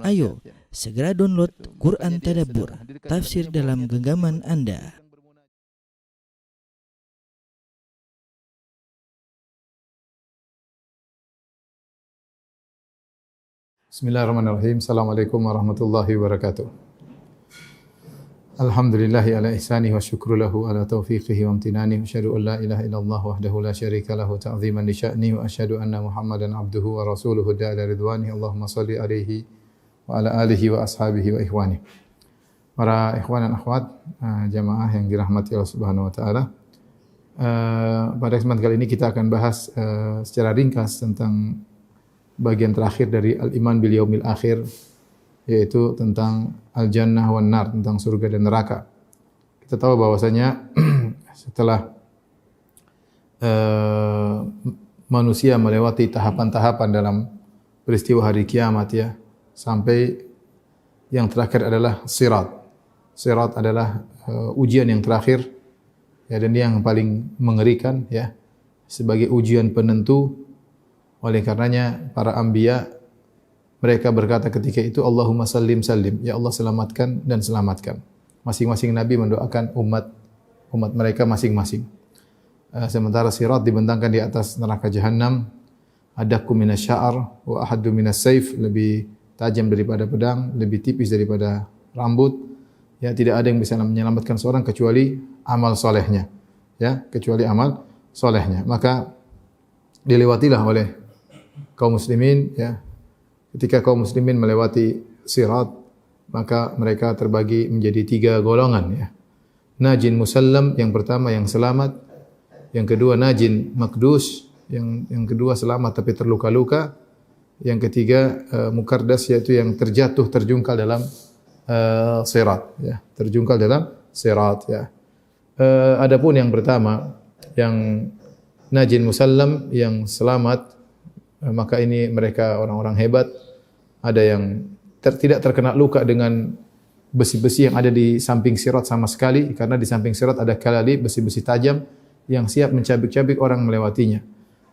Ayo, segera download Quran Tadabbur, tafsir dalam genggaman Anda. Bismillahirrahmanirrahim. Assalamualaikum warahmatullahi wabarakatuh. Alhamdulillahi ala ihsanihi wa syukru lahu ala taufiqihi wa amtinani. Asyhadu an la ilaha illallah wahdahu la syarika lahu ta'ziman li sya'ni wa asyhadu anna Muhammadan abduhu wa rasuluhu da'ala ridwani. Allahumma salli alaihi wa ala alihi wa ashabihi wa ikhwani. Para ikhwan dan akhwat, jamaah yang dirahmati Allah Subhanahu wa taala. Pada kesempatan kali ini kita akan bahas secara ringkas tentang bagian terakhir dari Al-Iman bil Yaumil Akhir, yaitu tentang Al-Jannah wan Nar, tentang surga dan neraka. Kita tahu bahwasanya setelah manusia melewati tahapan-tahapan dalam peristiwa hari kiamat, ya, sampai yang terakhir adalah sirat. Sirat adalah ujian yang terakhir, ya, dan yang paling mengerikan, ya, sebagai ujian penentu. Oleh karenanya para anbiya mereka berkata ketika itu, Allahumma sallim sallim, ya Allah selamatkan dan selamatkan. Masing-masing nabi mendoakan umat mereka masing-masing. Sementara sirat dibentangkan di atas neraka jahanam, adakku minas sya'ar wa ahaddu minas saif, lebih tajam daripada pedang, lebih tipis daripada rambut. Ya, tidak ada yang bisa menyelamatkan seorang kecuali amal solehnya. Ya, kecuali amal solehnya. Maka dilewatilah oleh kaum muslimin, ya. Ketika kaum muslimin melewati sirat, maka mereka terbagi menjadi 3 golongan, ya. Najin musallam, yang pertama yang selamat. Yang kedua najin makdus, yang kedua selamat tapi terluka-luka. Yang ketiga mukardas, yaitu yang terjungkal dalam sirat, ya. Terjungkal dalam sirat, ya. Adapun yang pertama, yang najin musallam, yang selamat, maka ini mereka orang-orang hebat. Ada yang tidak terkena luka dengan besi-besi yang ada di samping sirat sama sekali, karena di samping sirat ada kalalib, besi-besi tajam yang siap mencabik-cabik orang melewatinya.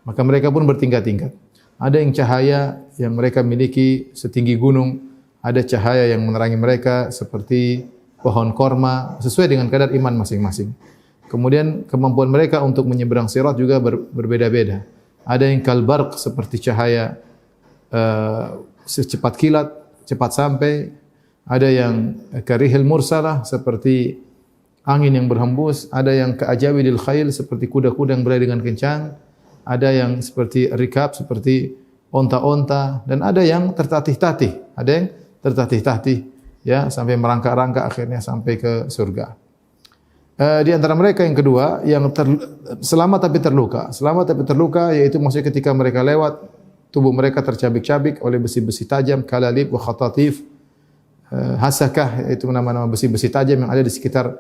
Maka mereka pun bertingkat-tingkat. Ada yang cahaya yang mereka miliki setinggi gunung, ada cahaya yang menerangi mereka seperti pohon korma, sesuai dengan kadar iman masing-masing. Kemudian kemampuan mereka untuk menyeberang sirat juga berbeda-beda. Ada yang kalbarq, seperti cahaya secepat kilat, cepat sampai. Ada yang karihil mursalah, seperti angin yang berhembus. Ada yang ka'ajawidil khail, seperti kuda-kuda yang berlari dengan kencang. Ada yang seperti rikab, seperti onta-onta. Dan ada yang tertatih-tatih. Ada yang tertatih-tatih, ya, sampai merangkak-rangkak akhirnya sampai ke surga. Di antara mereka yang kedua, yang selamat tapi terluka. Selamat tapi terluka, yaitu maksudnya ketika mereka lewat, tubuh mereka tercabik-cabik oleh besi-besi tajam, kalalib wa khatatif, hasakah, yaitu nama-nama besi-besi tajam yang ada di sekitar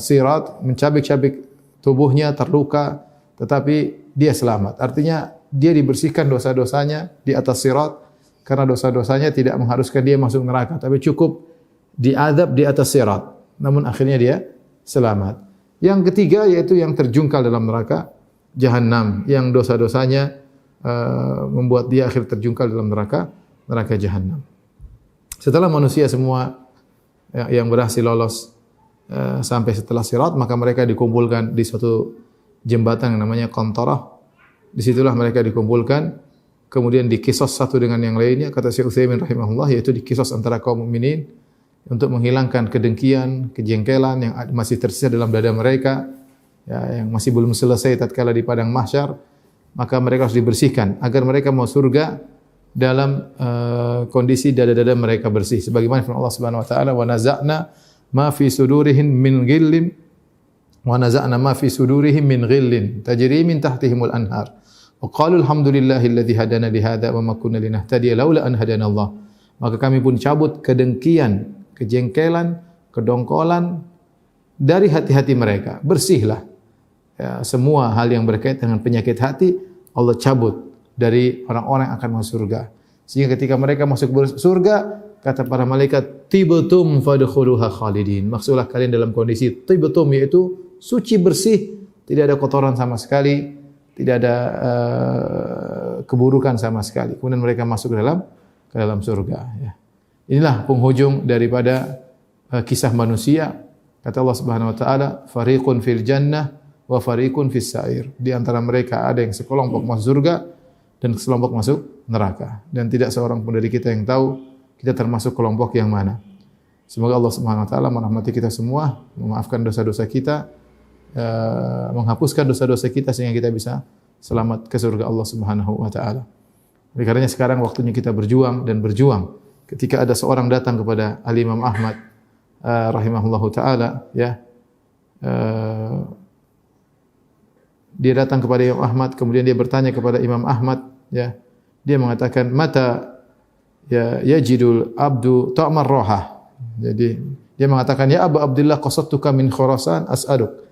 sirat, mencabik-cabik tubuhnya, terluka, tetapi dia selamat. Artinya dia dibersihkan dosa-dosanya di atas sirat, karena dosa-dosanya tidak mengharuskan dia masuk neraka, tapi cukup diazab di atas sirat. Namun akhirnya dia selamat. Yang ketiga, yaitu yang terjungkal dalam neraka jahanam, yang dosa-dosanya membuat dia akhir terjungkal dalam neraka jahanam. Setelah manusia semua yang berhasil lolos sampai setelah sirat, maka mereka dikumpulkan di suatu jembatan yang namanya qantarah. Disitulah mereka dikumpulkan, kemudian dikisos satu dengan yang lainnya. Kata Syekh Utsaimin rahimahullah, yaitu dikisos antara kaum mukminin untuk menghilangkan kedengkian, kejengkelan yang masih tersisa dalam dada mereka, ya, yang masih belum selesai tatkala di padang mahsyar. Maka mereka harus dibersihkan agar mereka mau surga dalam kondisi dada-dada mereka bersih. Sebagaimana firman Allah Subhanahu wa taala, "Wa naza'na ma fi sudurihim min ghillin wa naza'na ma fi sudurihim min ghillin tajri min tahtihimul anhar. Wa qalu alhamdulillahilladzi hadana li hadza wa ma kunna linahtadiya laula an hadana Allah." Maka kami pun cabut kedengkian, kejengkelan, kedongkolan dari hati-hati mereka. Bersihlah. Ya, semua hal yang berkaitan dengan penyakit hati Allah cabut dari orang-orang yang akan masuk surga. Sehingga ketika mereka masuk surga, kata para malaikat, tibtum fadkhuluha khalidin. Maksudlah kalian dalam kondisi tibtum, yaitu suci bersih, tidak ada kotoran sama sekali, tidak ada keburukan sama sekali. Kemudian mereka masuk ke ke dalam surga. Ya. Inilah penghujung daripada kisah manusia. Kata Allah Subhanahu wa taala, fariqun fil jannah wa fariqun fis sa'ir. Di antara mereka ada yang sekelompok masuk surga dan sekelompok masuk neraka. Dan tidak seorang pun dari kita yang tahu kita termasuk kelompok yang mana. Semoga Allah Subhanahu wa taala merahmati kita semua, memaafkan dosa-dosa kita, menghapuskan dosa-dosa kita sehingga kita bisa selamat ke surga Allah Subhanahu wa taala. Oleh karenanya sekarang waktunya kita berjuang dan berjuang. Ketika ada seorang datang kepada Al-Imam Ahmad rahimahullahu taala, ya. Dia datang kepada Imam Ahmad, kemudian dia bertanya kepada Imam Ahmad, ya. Dia mengatakan, "Mata ya yajidul abdu ta'mar roha." Jadi dia mengatakan, "Ya Abu Abdullah qasadtuka min Khurasan as'aluk."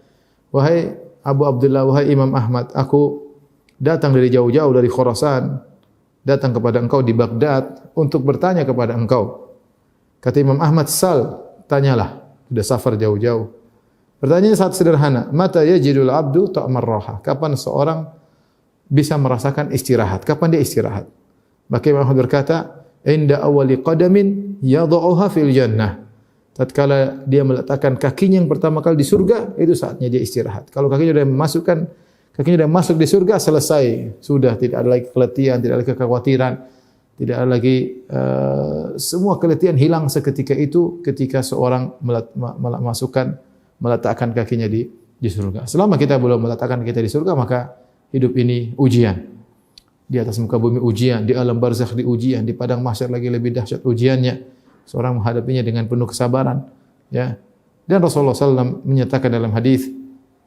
Wahai Abu Abdullah, wahai Imam Ahmad, aku datang dari jauh-jauh dari Khurasan, datang kepada engkau di Baghdad untuk bertanya kepada engkau. Kata Imam Ahmad, "Sal, tanyalah." Sudah safar jauh-jauh. Pertanyaannya sangat sederhana, "Mata yajidul abdu ta'mar roha?" Kapan seorang bisa merasakan istirahat? Kapan dia istirahat? Maka Imam Ahmad berkata, "Inda awali qadamin yadha'uha fil jannah." Tatkala dia meletakkan kakinya yang pertama kali di surga, itu saatnya dia istirahat. Kalau kakinya sudah masuk di surga, selesai. Sudah tidak ada lagi keletihan, tidak ada lagi kekhawatiran, tidak ada lagi semua keletihan hilang seketika itu ketika seorang meletakkan kakinya di surga. Selama kita belum meletakkan kita di surga, maka hidup ini ujian. Di atas muka bumi ujian, di alam barzakh di ujian, di padang mahsyar lagi lebih dahsyat ujiannya. Seorang menghadapinya dengan penuh kesabaran, ya. Dan Rasulullah SAW menyatakan dalam hadis,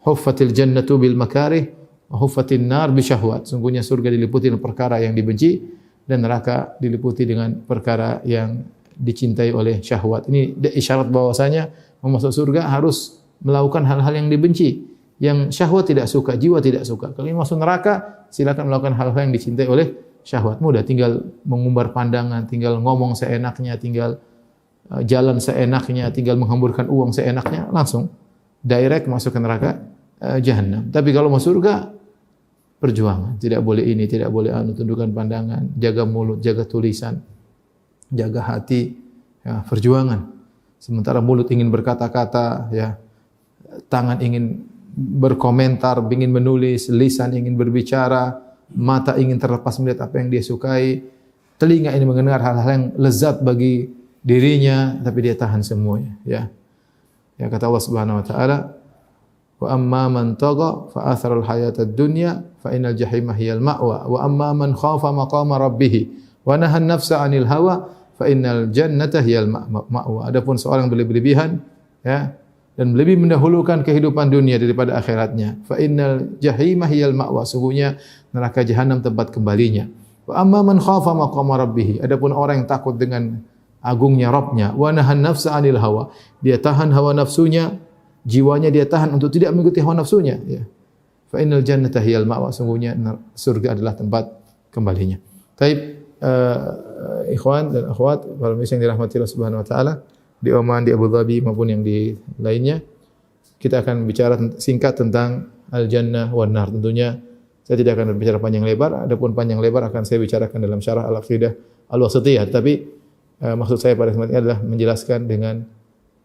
"Huffatil jannatu bil makarih, wa huffatin nar bi syahwat." Sungguhnya surga diliputi dengan perkara yang dibenci dan neraka diliputi dengan perkara yang dicintai oleh syahwat. Ini isyarat bahwasanya masuk surga harus melakukan hal-hal yang dibenci, yang syahwat tidak suka, jiwa tidak suka. Kalau masuk neraka, silakan melakukan hal-hal yang dicintai oleh syahwat. Mudah, tinggal mengumbar pandangan, tinggal ngomong seenaknya, tinggal jalan seenaknya, tinggal menghamburkan uang seenaknya, langsung direct masuk ke neraka jahanam. Tapi kalau masuk surga, perjuangan. Tidak boleh ini, tidak boleh anu, tundukkan pandangan, jaga mulut, jaga tulisan, jaga hati, ya, perjuangan. Sementara mulut ingin berkata-kata, ya, tangan ingin berkomentar, ingin menulis, lisan ingin berbicara, mata ingin terlepas melihat apa yang dia sukai, telinga ini mendengar hal-hal yang lezat bagi dirinya, tapi dia tahan semuanya, ya. Ya, kata Allah Subhanahu wa taala, "Wa amma man tagha fa atharal hayatad dunya fa innal jahima hiyal ma'wa wa amma man khafa maqama rabbih wa nahan nafsa 'anil hawa fa innal jannata hiyal ma'wa." Adapun seorang berlebihan, ya, dan lebih mendahulukan kehidupan dunia daripada akhiratnya, fa innal jahima hiyal ma'wa, sungguhnya neraka jahanam tempat kembalinya. Wa amma man khafa maqama rabbih, adapun orang yang takut dengan agungnya Rabbnya, wa nahan nafsa 'anil hawa, dia tahan hawa nafsunya, jiwanya dia tahan untuk tidak mengikuti hawa nafsunya, ya. Fa innal jannata hiyal ma'wa, sungguhnya surga adalah tempat kembalinya. Baik, ikhwan dan akhwat, para muslim yang dirahmati Allah Subhanahu wa taala, di Oman, di Abu Dhabi maupun yang di lainnya, kita akan bicara singkat tentang al-jannah wan nar. Tentunya saya tidak akan berbicara panjang lebar, adapun panjang lebar akan saya bicarakan dalam syarah al-aqidah al-wasithiyah. Tapi maksud saya pada kesempatan ini adalah menjelaskan dengan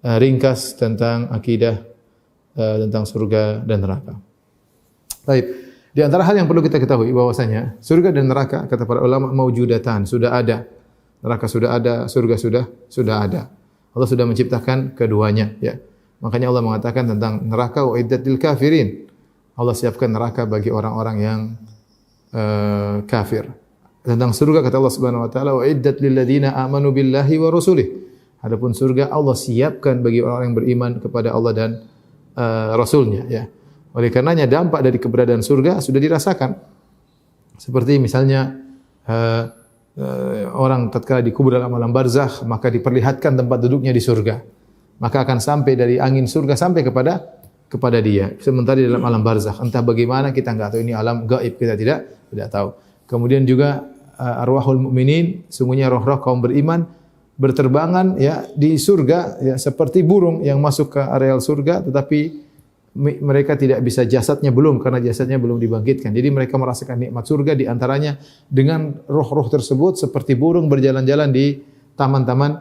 ringkas tentang akidah tentang surga dan neraka. Baik, di antara hal yang perlu kita ketahui bahwasanya surga dan neraka, kata para ulama, maujudatan, sudah ada. Neraka sudah ada, surga sudah ada. Allah sudah menciptakan keduanya, ya. Makanya Allah mengatakan tentang neraka, wa iddatil kafirin. Allah siapkan neraka bagi orang-orang yang kafir. Tentang surga kata Allah Subhanahu wa taala, wa iddat lil ladzina amanu billahi wa rusulih. Adapun surga Allah siapkan bagi orang yang beriman kepada Allah dan rasulnya, ya. Oleh karenanya dampak dari keberadaan surga sudah dirasakan. Seperti misalnya orang tatkala dikubur dalam alam barzakh, maka diperlihatkan tempat duduknya di surga. Maka akan sampai dari angin surga sampai kepada dia. Sementara di dalam alam barzakh, entah bagaimana kita enggak tahu, ini alam gaib, kita tidak tahu. Kemudian juga arwahul mukminin, sungguhnya roh-roh kaum beriman berterbangan, ya, di surga, ya, seperti burung yang masuk ke areal surga tetapi mereka tidak bisa jasadnya belum karena jasadnya belum dibangkitkan. Jadi mereka merasakan nikmat surga di antaranya dengan roh-roh tersebut seperti burung berjalan-jalan di taman-taman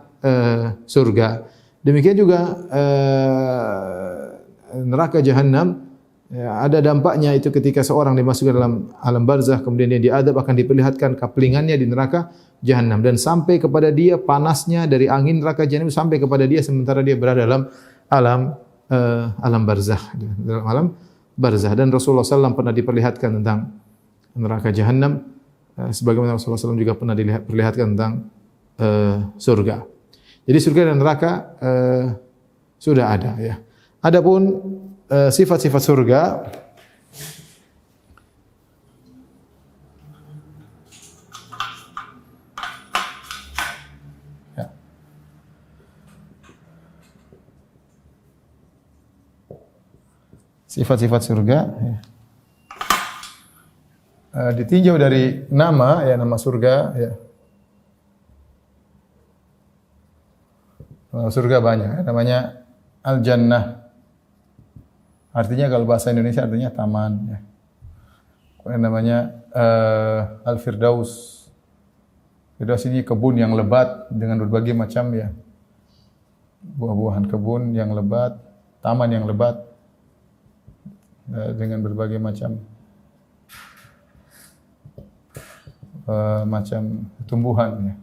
surga. Demikian juga neraka jahanam. Ya, ada dampaknya itu ketika seorang dimasukkan dalam alam barzakh kemudian dia diadab akan diperlihatkan kaplingannya di neraka jahanam dan sampai kepada dia panasnya dari angin neraka jahanam sampai kepada dia sementara dia berada dalam alam barzakh, dalam alam barzakh. Dan Rasulullah SAW pernah diperlihatkan tentang neraka jahanam sebagaimana Rasulullah SAW juga pernah diperlihatkan tentang surga. Jadi surga dan neraka sudah ada ya. Adapun sifat-sifat surga ya. Sifat-sifat surga ya. Ditinjau dari nama ya, nama surga ya. Nama surga banyak ya. Namanya Al-Jannah. Artinya kalau bahasa Indonesia artinya taman ya. Yang namanya Al-Firdaus. Firdaus ini kebun yang lebat dengan berbagai macam ya buah-buahan kebun yang lebat, taman yang lebat dengan berbagai macam macam tumbuhan ya.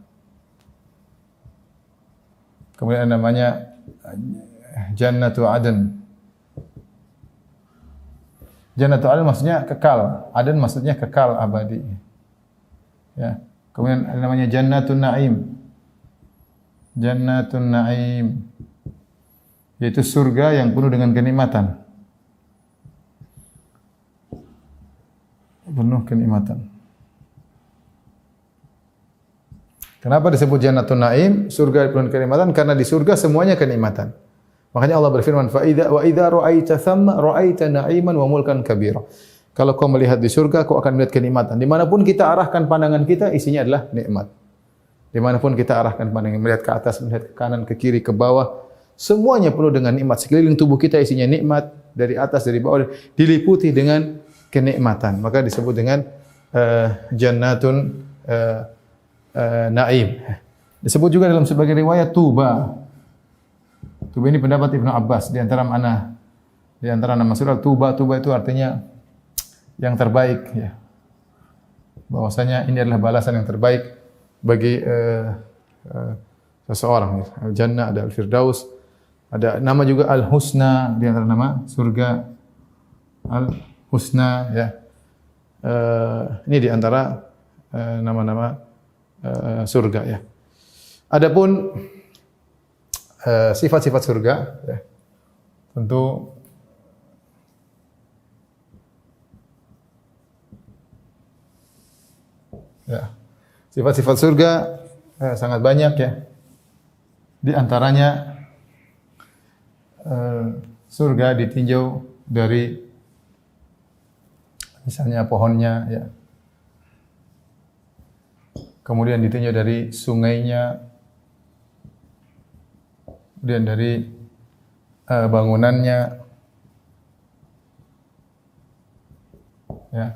Kemudian namanya Jannatu Aden. Jannatu Aden maksudnya kekal, Aden maksudnya kekal abadi. Ya. Kemudian ada namanya Jannatun Naim. Jannatun Naim yaitu surga yang penuh dengan kenikmatan. Penuh kenikmatan. Kenapa disebut Jannatun Naim, surga penuh kenikmatan? Karena di surga semuanya kenikmatan. Makanya Allah berfirman, "Fa idza wa idza ra'aita thamma ra'aita na'iman wa mulkan kabira." Kalau kau melihat di surga, kau akan melihat kenikmatan. Dimanapun kita arahkan pandangan kita, isinya adalah nikmat. Dimanapun kita arahkan pandangan, melihat ke atas, melihat ke kanan, ke kiri, ke bawah, semuanya penuh dengan nikmat. Sekeliling tubuh kita isinya nikmat, dari atas, dari bawah, diliputi dengan kenikmatan. Maka disebut dengan Jannatun Naim. Disebut juga dalam sebagai riwayat Tuba. Tuba ini pendapat Ibnu Abbas di antara nama surah Tuba. Tuba itu artinya yang terbaik ya. Bahwasanya ini adalah balasan yang terbaik bagi seseorang. Al-Jannah, ada Al-Firdaus, ada nama juga Al-Husna di antara nama surga Al-Husna ya. Ini di antara nama-nama surga ya. Adapun sifat-sifat surga ya, tentu ya, sifat-sifat surga sangat banyak ya. Di antaranya surga ditinjau dari misalnya pohonnya ya. Kemudian ditinjau dari sungainya, kemudian dari bangunannya, ya.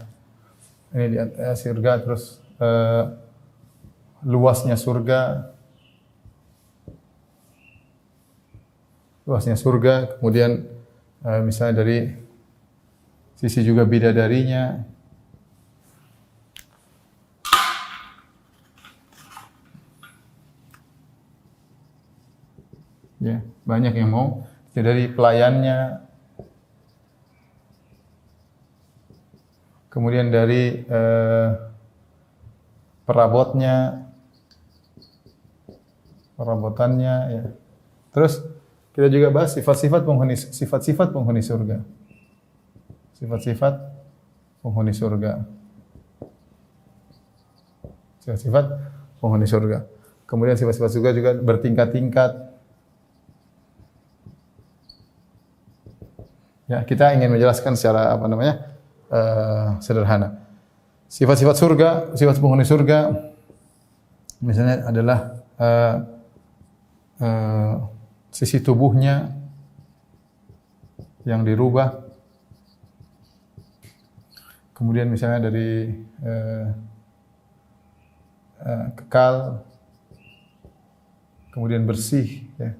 Ini di surga, terus luasnya surga, kemudian misalnya dari sisi juga bidadarinya. Ya, banyak yang mau dari pelayannya, kemudian dari perabotannya, ya. Terus kita juga bahas sifat-sifat penghuni surga. Sifat-sifat penghuni surga. Sifat-sifat penghuni surga. Kemudian sifat-sifat surga juga bertingkat-tingkat. Ya, kita ingin menjelaskan secara sederhana. Sifat-sifat surga, sifat penghuni surga, misalnya adalah sisi tubuhnya yang dirubah, kemudian misalnya dari kekal, kemudian bersih, ya.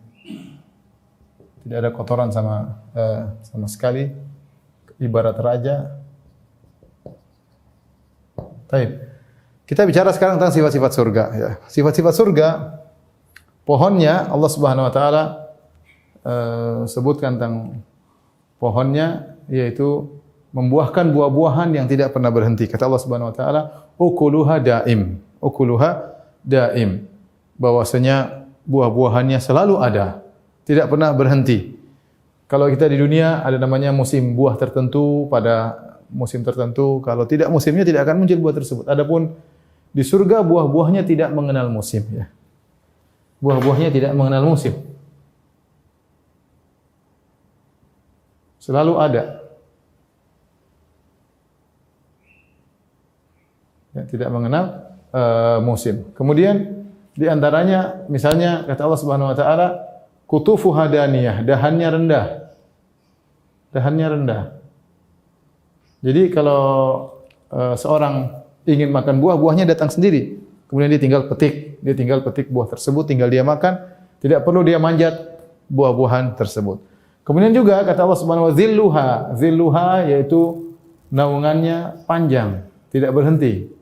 Tidak ada kotoran sama sekali, ibarat raja. Baik. Kita bicara sekarang tentang sifat-sifat surga, ya. Sifat-sifat surga, pohonnya Allah Subhanahu wa taala sebutkan tentang pohonnya, yaitu membuahkan buah-buahan yang tidak pernah berhenti. Kata Allah Subhanahu wa taala, ukuluha daim. Ukuluha daim. Bahwasanya buah-buahannya selalu ada, tidak pernah berhenti. Kalau kita di dunia ada namanya musim buah tertentu, pada musim tertentu, kalau tidak musimnya tidak akan muncul buah tersebut. Adapun di surga buah-buahnya tidak mengenal musim, ya. Buah-buahnya tidak mengenal musim. Selalu ada. Ya, tidak mengenal musim. Kemudian di antaranya misalnya kata Allah Subhanahu wa taala, kutufuha daniyah, dahannya rendah. Dahannya rendah. Jadi kalau seorang ingin makan buah, buahnya datang sendiri. Kemudian dia tinggal petik buah tersebut, tinggal dia makan, tidak perlu dia manjat buah-buahan tersebut. Kemudian juga kata Allah Subhanahu wa taala, zilluha yaitu naungannya panjang, tidak berhenti.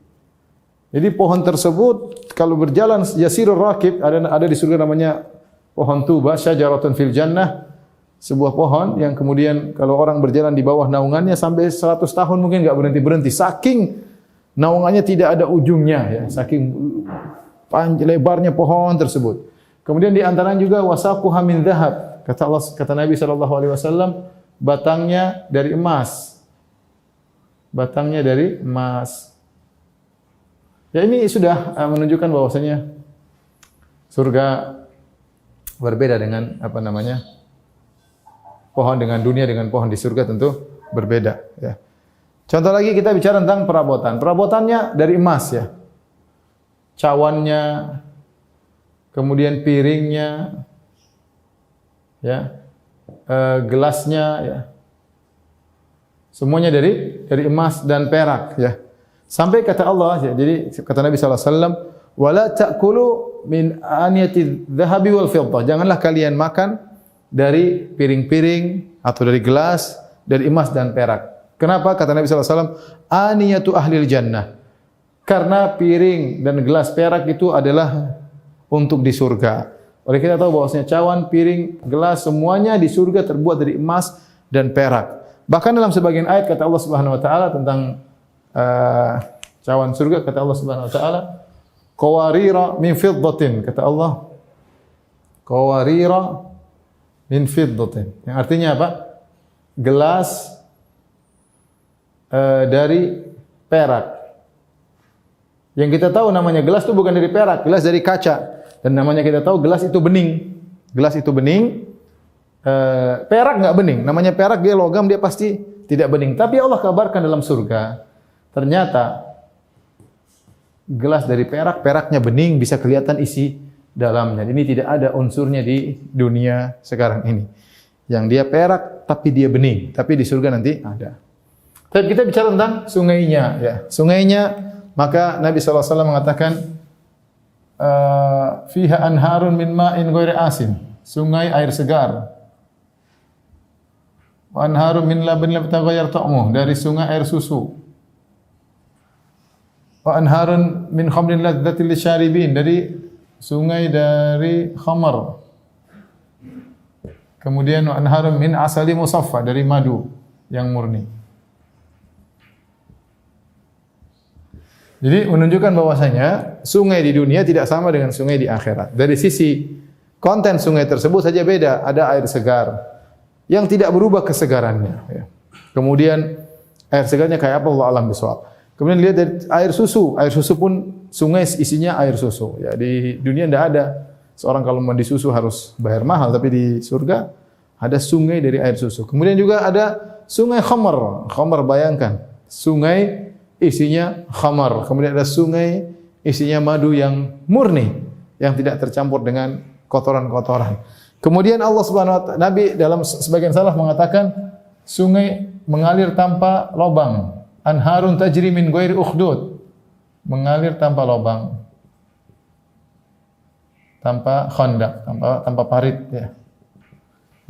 Jadi pohon tersebut kalau berjalan yasirur rakib, ada di surga namanya pohon tuba, syajaratun fil jannah, sebuah pohon yang kemudian kalau orang berjalan di bawah naungannya sampai 100 tahun mungkin enggak berhenti-berhenti, saking naungannya tidak ada ujungnya, ya, saking lebarnya pohon tersebut. Kemudian di antaranya juga wasaquha min dzahab. Kata Nabi sallallahu alaihi wasallam, batangnya dari emas. Batangnya dari emas. Ya, ini sudah menunjukkan bahwasanya surga berbeda dengan pohon dengan dunia, dengan pohon di surga tentu berbeda, ya. Contoh lagi kita bicara tentang perabotan. Perabotannya dari emas, ya. Cawannya, kemudian piringnya, ya, gelasnya, ya. Semuanya dari emas dan perak, ya. Sampai kata Allah, ya, jadi kata Nabi sallallahu alaihi wasallam, "Wala ta'kulu min aniyati dzahabi wal fiddah." Janganlah kalian makan dari piring-piring atau dari gelas dari emas dan perak. Kenapa? Kata Nabi sallallahu alaihi wasallam, "Aniyatu ahlil jannah." Karena piring dan gelas perak itu adalah untuk di surga. Oleh kita tahu bahwasanya cawan, piring, gelas semuanya di surga terbuat dari emas dan perak. Bahkan dalam sebagian ayat kata Allah Subhanahu wa taala tentang cawan surga, kata Allah Subhanahu wa taala, qawarira min fiddatin, kata Allah, qawarira min fiddatin. Yang artinya apa? Gelas dari perak. Yang kita tahu namanya gelas itu bukan dari perak, gelas dari kaca. Dan namanya kita tahu gelas itu bening. Gelas itu bening. Perak enggak bening. Namanya perak, dia logam, dia pasti tidak bening. Tapi Allah kabarkan dalam surga, ternyata gelas dari perak, peraknya bening, bisa kelihatan isi dalamnya. Ini tidak ada unsurnya di dunia sekarang ini. Yang dia perak tapi dia bening, tapi di surga nanti ada. Tapi kita bicara tentang sungainya, ya. Sungainya, maka Nabi SAW mengatakan, fiha anharun min ma'in ghairi asin. Sungai air segar. Wa anharun min laban lam taghayyar ta'muh. Dari sungai air susu. Wa anharun min khamrin ladzatil lisyaribin. Dari sungai dari khamar. Kemudian wa anharun min asali musaffa. Dari madu yang murni. Jadi menunjukkan bahwasanya sungai di dunia tidak sama dengan sungai di akhirat. Dari sisi konten sungai tersebut saja beda. Ada air segar yang tidak berubah kesegarannya, ya. Kemudian air segarnya kayak apa, Allah alam bisawab. Kemudian lihat dari air susu. Air susu pun sungai isinya air susu. Ya, di dunia tidak ada seorang kalau mandi susu harus bayar mahal, tapi di surga ada sungai dari air susu. Kemudian juga ada sungai khamar. Khamar, bayangkan, sungai isinya khamar. Kemudian ada sungai isinya madu yang murni, yang tidak tercampur dengan kotoran-kotoran. Kemudian Allah Subhanahu wa taala, Nabi dalam sebagian salah mengatakan sungai mengalir tanpa lubang. Anharun tajri min ghairi ukhdud. Mengalir tanpa lubang. Tanpa khandak, tanpa parit ya.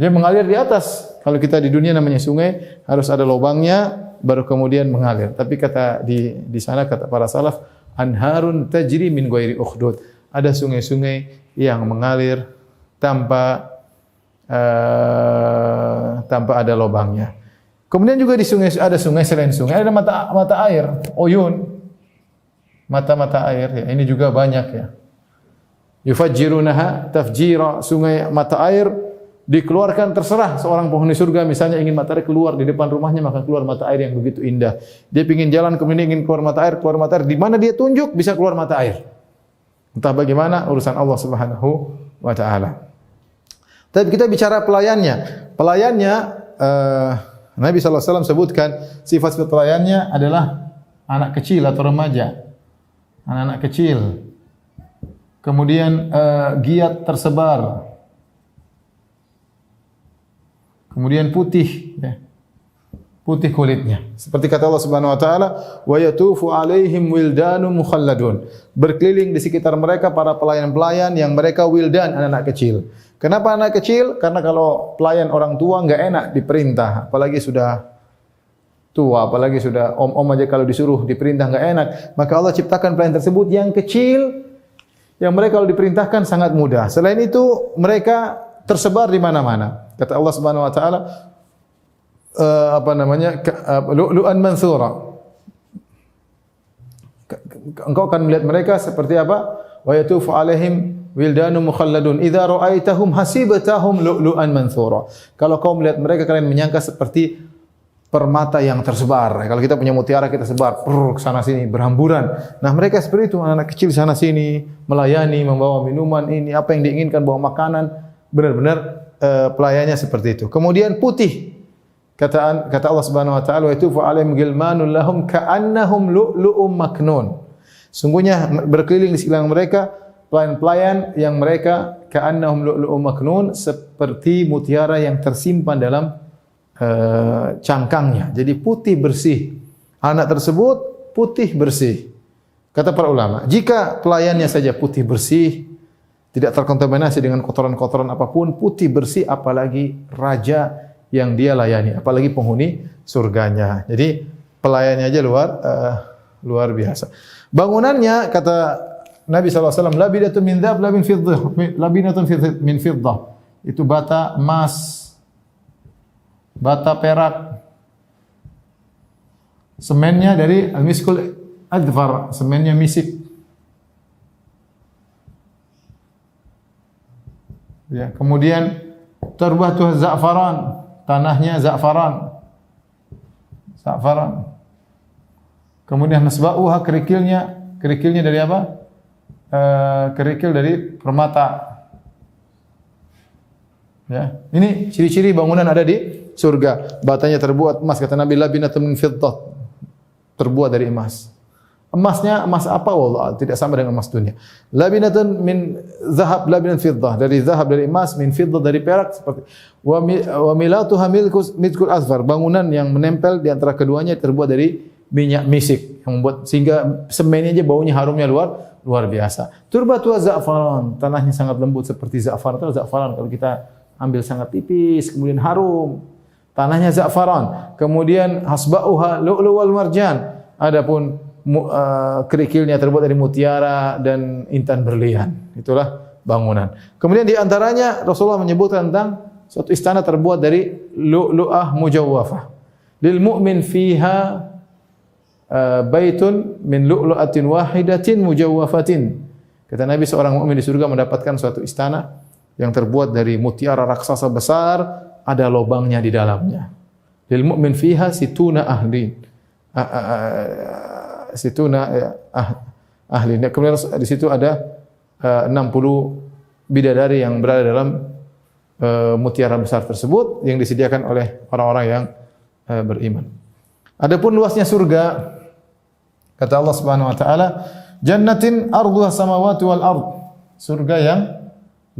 Dia mengalir di atas. Kalau kita di dunia namanya sungai, harus ada lubangnya baru kemudian mengalir. Tapi kata di sana kata para salaf, anharun tajri min ghairi ukhdud. Ada sungai-sungai yang mengalir tanpa ada lubangnya. Kemudian juga di sungai ada sungai selain sungai ada mata air, uyun. Mata-mata air ya, ini juga banyak ya. Yufajjirunaha tafjira, sungai mata air dikeluarkan terserah seorang penghuni surga misalnya ingin mata air keluar di depan rumahnya maka keluar mata air yang begitu indah. Dia ingin jalan kemudian ingin keluar mata air di mana dia tunjuk bisa keluar mata air. Entah bagaimana urusan Allah Subhanahu wa taala. Tapi kita bicara pelayannya. Pelayannya Nabi sallallahu alaihi wasallam sebutkan sifat-sifat pelayannya adalah anak kecil atau remaja. Anak-anak kecil. Kemudian giat tersebar. Kemudian putih ya. Putih kulitnya. Seperti kata Allah Subhanahu wa taala, "Wa yatufu 'alaihim wildanun mukhalladun." Berkeliling di sekitar mereka para pelayan-pelayan yang mereka wildan, anak-anak kecil. Kenapa anak kecil? Karena kalau pelayan orang tua enggak enak diperintah, apalagi sudah tua, apalagi sudah om-om aja kalau disuruh diperintah enggak enak. Maka Allah ciptakan pelayan tersebut yang kecil yang mereka kalau diperintahkan sangat mudah. Selain itu mereka tersebar di mana-mana. Kata Allah Subhanahu wa taala lu'lu'an mansura. Engkau akan melihat mereka seperti apa? Wa yatufu 'alaihim wildanun mukhalladun idza ra'aitahum hasibatahum lu'lu'an mansura. Kalau kau melihat mereka kalian menyangka seperti permata yang tersebar. Kalau kita punya mutiara kita sebar ke sana sini berhamburan. Nah, mereka seperti itu, anak kecil sana sini melayani, membawa minuman ini, apa yang diinginkan, bawa makanan, benar-benar pelayannya seperti itu. Kemudian putih. Kata Allah Subhanahu wa taala, "Wa yatufu 'alaihim ghilmanun lahum ka'annahum lu'lu'um maknun." Sungguhnya berkeliling di sekitar mereka pelayan-pelayan yang mereka ka'annahum lu'lu'um maknun, seperti mutiara yang tersimpan dalam cangkangnya. Jadi putih bersih. Anak tersebut putih bersih. Kata para ulama, jika pelayannya saja putih bersih, tidak terkontaminasi dengan kotoran-kotoran apapun, putih bersih, apalagi raja yang dia layani, apalagi penghuni surganya. Jadi pelayannya aja luar biasa. Bangunannya kata Nabi sallallahu alaihi wasallam, labinatun min dzahab labinatun min fiddah. Itu bata emas, bata perak. Semennya dari al-miskul adfar, semennya misik. Ya, kemudian turbatuh za'faran, tanahnya za'faran. Za'faran. Kemudian nasba'uha, kerikilnya dari apa? Kerikil dari permata. Ya, ini ciri-ciri bangunan ada di surga. Batanya terbuat emas, kata Nabi, labinatun min fiddah, terbuat dari emas. Emasnya emas apa? Wallah, tidak sama dengan emas dunia. Labinatun min zahab, labinatun fiddah, dari zahab dari emas, min fiddah dari perak, seperti wa milatuha milkul azfar, bangunan yang menempel di antara keduanya terbuat dari minyak misik yang membuat sehingga semennya aja baunya harumnya luar biasa. Turbatu za'faran, tanahnya sangat lembut seperti za'faran. Tahu za'faran kalau kita ambil sangat tipis kemudian harum. Tanahnya za'faran. Kemudian hasba'uha lu'lu wal marjan. Adapun kerikilnya terbuat dari mutiara dan intan berlian. Itulah bangunan. Kemudian di antaranya Rasulullah menyebutkan tentang suatu istana terbuat dari lu'lu'ah mujawwafah. Lil mu'min fiha baitun min lu'lu'atin wahidatin mujawwafatin. Kata Nabi, seorang mukmin di surga mendapatkan suatu istana yang terbuat dari mutiara raksasa besar, ada lubangnya di dalamnya. Lil mu'min fiha situna ahli. Ahli. Kemudian di situ ada 60 bidadari yang berada dalam mutiara besar tersebut yang disediakan oleh orang-orang yang beriman. Adapun luasnya surga, kata Allah Subhanahu wa taala, jannatin arduha samawati wal ard. Surga yang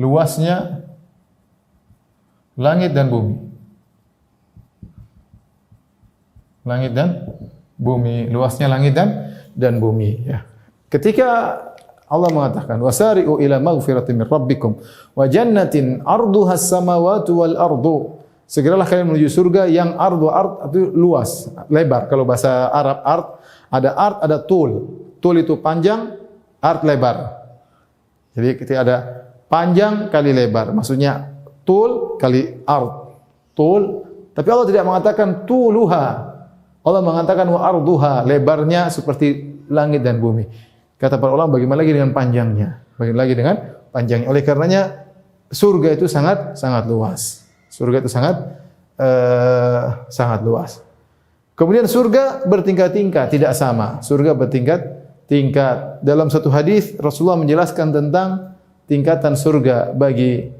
luasnya langit dan bumi. Langit dan bumi, luasnya langit dan bumi ya. Ketika Allah mengatakan wasari'u ila maghfiratin min rabbikum wa jannatin 'arduha as-samawati wal ardu. Segeralah kalian menuju surga yang ard itu luas, lebar. Kalau bahasa Arab ada tul. Tul itu panjang, ard lebar. Jadi ketika ada panjang kali lebar, maksudnya tul kali ard. Tul, tapi Allah tidak mengatakan tuluha. Allah mengatakan wa arduha, lebarnya seperti langit dan bumi. Kata para ulama, bagaimana lagi dengan panjangnya? Bagaimana lagi dengan panjangnya? Oleh karenanya surga itu sangat luas. Surga itu sangat luas. Kemudian surga bertingkat-tingkat, tidak sama. Surga bertingkat-tingkat. Dalam satu hadis Rasulullah menjelaskan tentang tingkatan surga bagi